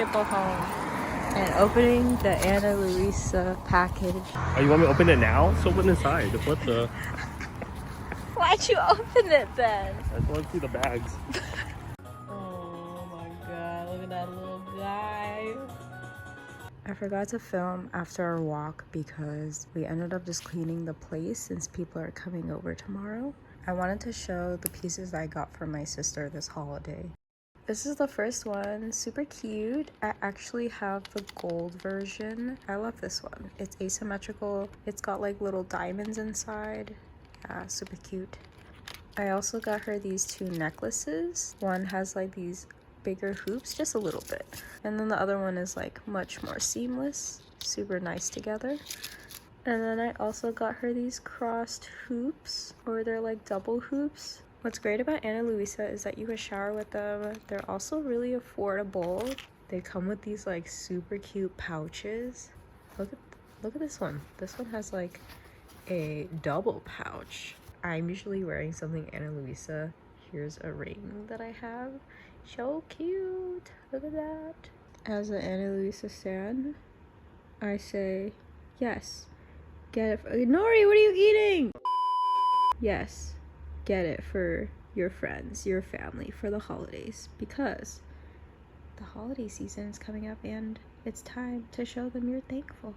ship-o home and opening the Ana Luisa package. Oh, you want me to open it now? Let's open inside. What the? Why'd you open it then? I just want to see the bags. Oh my god, look at that little guy. I forgot to film after our walk because we ended up just cleaning the place since people are coming over tomorrow. I wanted to show the pieces I got for my sister this holiday. This is the first one, super cute. I actually have the gold version. I love this one. It's asymmetrical. It's got like little diamonds inside. Yeah, super cute. I also got her these two necklaces. One has like these bigger hoops, just a little bit, and then the other one is like much more seamless, super nice together. And then I also got her these crossed hoops, or they're like double hoops. What's great about Ana Luisa is that you can shower with them. They're also really affordable. They come with these like super cute pouches. Look at this one. This one has like a double pouch. I'm usually wearing something Ana Luisa. Here's a ring that I have. So cute. Look at that. As an Ana Luisa stan, I say yes. Get it for Nori, what are you eating? Yes. Get it for your friends, your family, for the holidays, because the holiday season is coming up and it's time to show them you're thankful.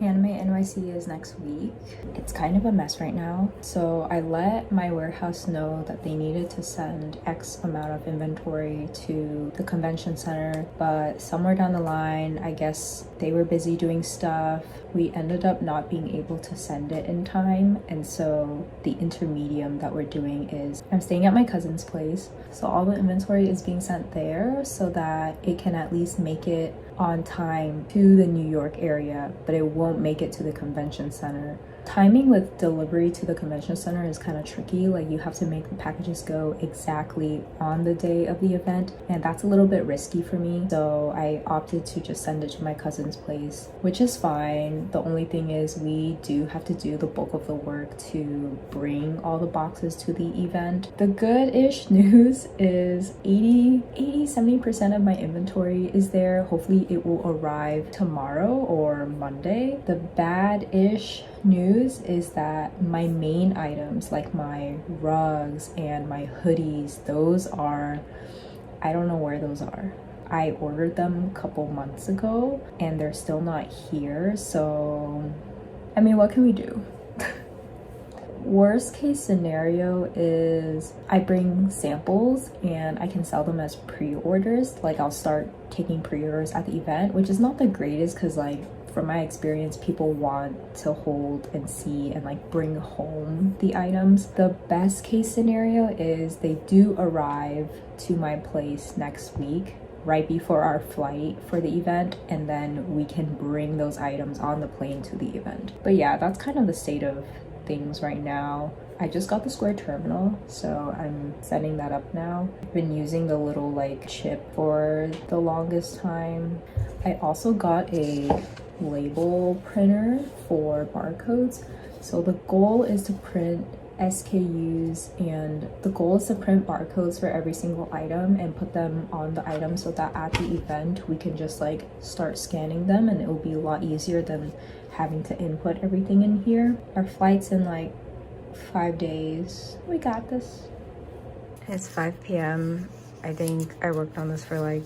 Anime NYC is next week. It's kind of a mess right now, so I let my warehouse know that they needed to send X amount of inventory to the convention center, but somewhere down the line, I guess they were busy doing stuff. We ended up not being able to send it in time, and so the intermedium that we're doing is I'm staying at my cousin's place, so all the inventory is being sent there so that it can at least make it on time to the New York area, but it won't make it to the convention center. Timing with delivery to the convention center is kind of tricky. Like, you have to make the packages go exactly on the day of the event, and that's a little bit risky for me, so I opted to just send it to my cousin's place, which is fine. The only thing is we do have to do the bulk of the work to bring all the boxes to the event. The good-ish news is 70% of my inventory is there. Hopefully it will arrive tomorrow or Monday. The bad-ish news is that my main items, like my rugs and my hoodies, those are, I don't know where those are. I ordered them a couple months ago and they're still not here, so I mean, what can we do? Worst case scenario is I bring samples and I can sell them as pre-orders. Like, I'll start taking pre-orders at the event, which is not the greatest because, like, from my experience, people want to hold and see and like bring home the items. The best case scenario is they do arrive to my place next week, right before our flight for the event, and then we can bring those items on the plane to the event. But yeah, that's kind of the state of things right now. I just got the Square terminal, so I'm setting that up now. I've been using the little like chip for the longest time. I also got a label printer for barcodes, so the goal is to print SKUs, and the goal is to print barcodes for every single item and put them on the item so that at the event we can just like start scanning them, and it will be a lot easier than having to input everything in here. Our flight's in like 5 days. We got this. It's 5 p.m. I think I worked on this for like,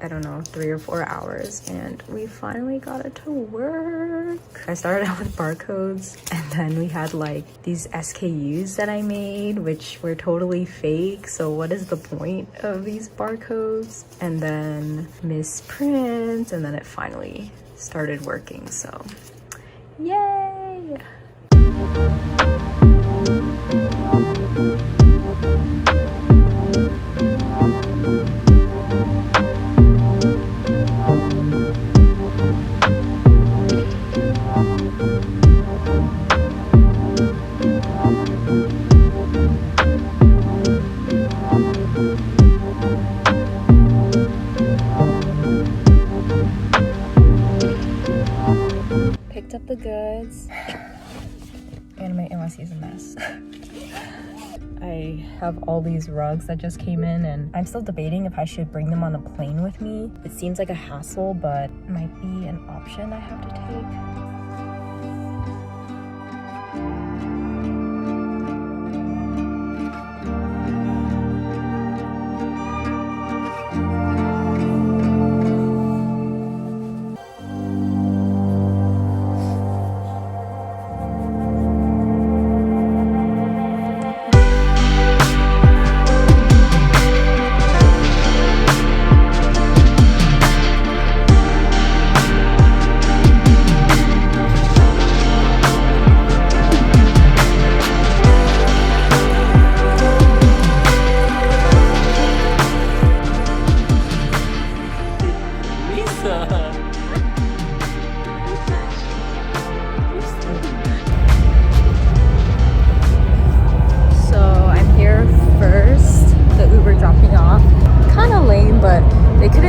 I don't know, 3 or 4 hours, and we finally got it to work. I started out with barcodes, and then we had like these SKUs that I made, which were totally fake. So what is the point of these barcodes? And then misprints, and then it finally started working. So yay! Picked up the goods. Anime NYC is a mess. I have all these rugs that just came in, and I'm still debating if I should bring them on the plane with me. It seems like a hassle, but it might be an option I have to take.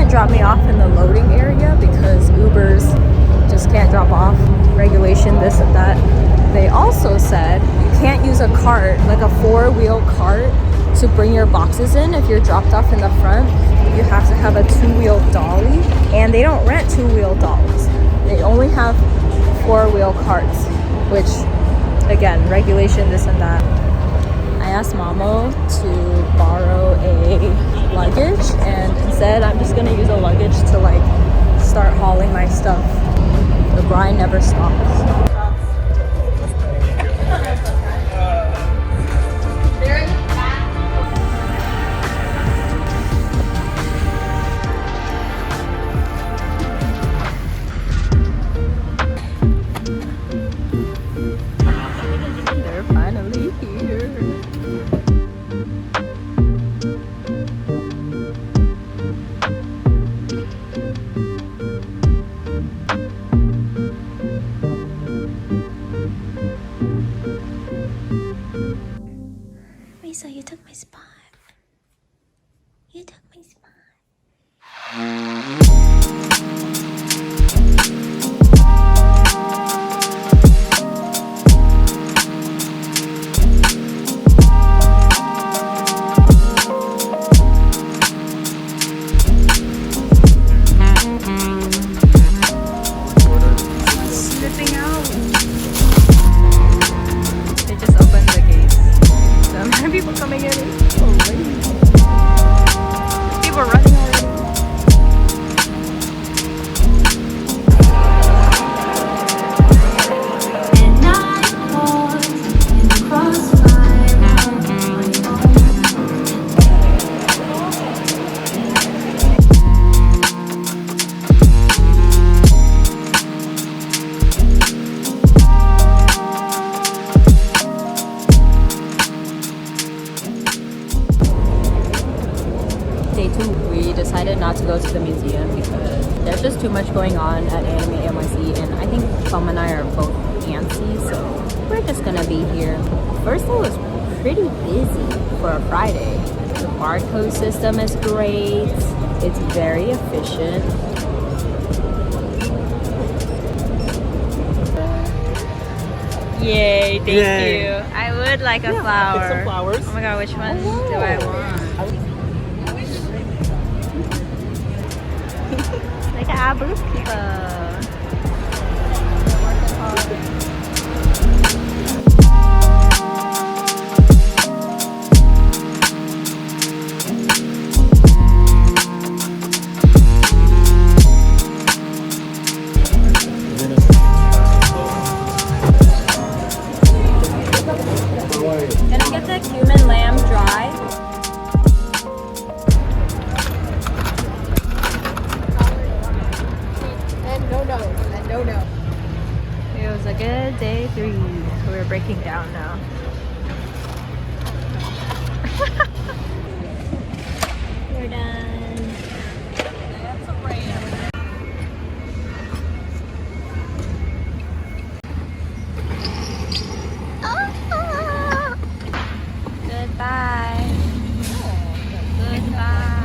Drop me off in the loading area because Ubers just can't drop off, regulation this and that. They also said you can't use a cart, like a 4-wheel cart, to bring your boxes in if you're dropped off in the front. You have to have a 2-wheel dolly, and they don't rent 2-wheel dollies. They only have 4-wheel carts, which again, regulation this and that. I asked Mamo to borrow a luggage, and instead I'm just gonna use a luggage to like start hauling my stuff. The grind never stops. They're finally here. Luisa, you took my spot. You took my spot. Slipping out. They just opened the gates. So many people coming in. It's so late. People running already. And I was in the crossfire of my own. Day 2, we decided not to go to the museum because there's just too much going on at Anime NYC, and I think Tom and I are both antsy, so we're just gonna be here. First day was pretty busy for a Friday. The barcode system is great, it's very efficient. Yay, thank you. I would like a flower. Some flowers. Oh my god, which one do I want? Look at our booth people. Can I get the cumin lamb dry? No. It was a good day 3. We're breaking down now. We're done. Goodbye. Goodbye.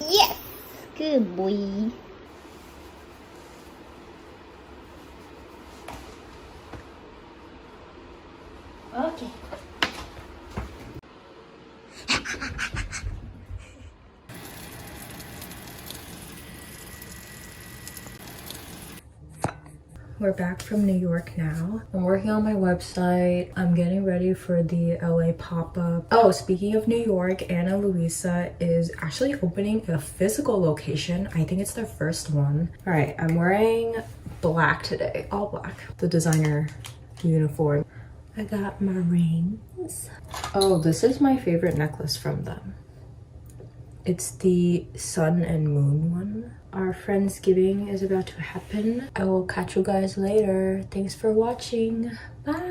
Yes! Good boy. Okay. We're back from New York now. I'm working on my website. I'm getting ready for the LA pop-up. Oh, speaking of New York, Anna Luisa is actually opening a physical location. I think it's their first one. All right, I'm wearing black today, all black. The designer uniform. I got my rings. Oh, this is my favorite necklace from them. It's the sun and moon one. Our Friendsgiving is about to happen. I will catch you guys later. Thanks for watching. Bye.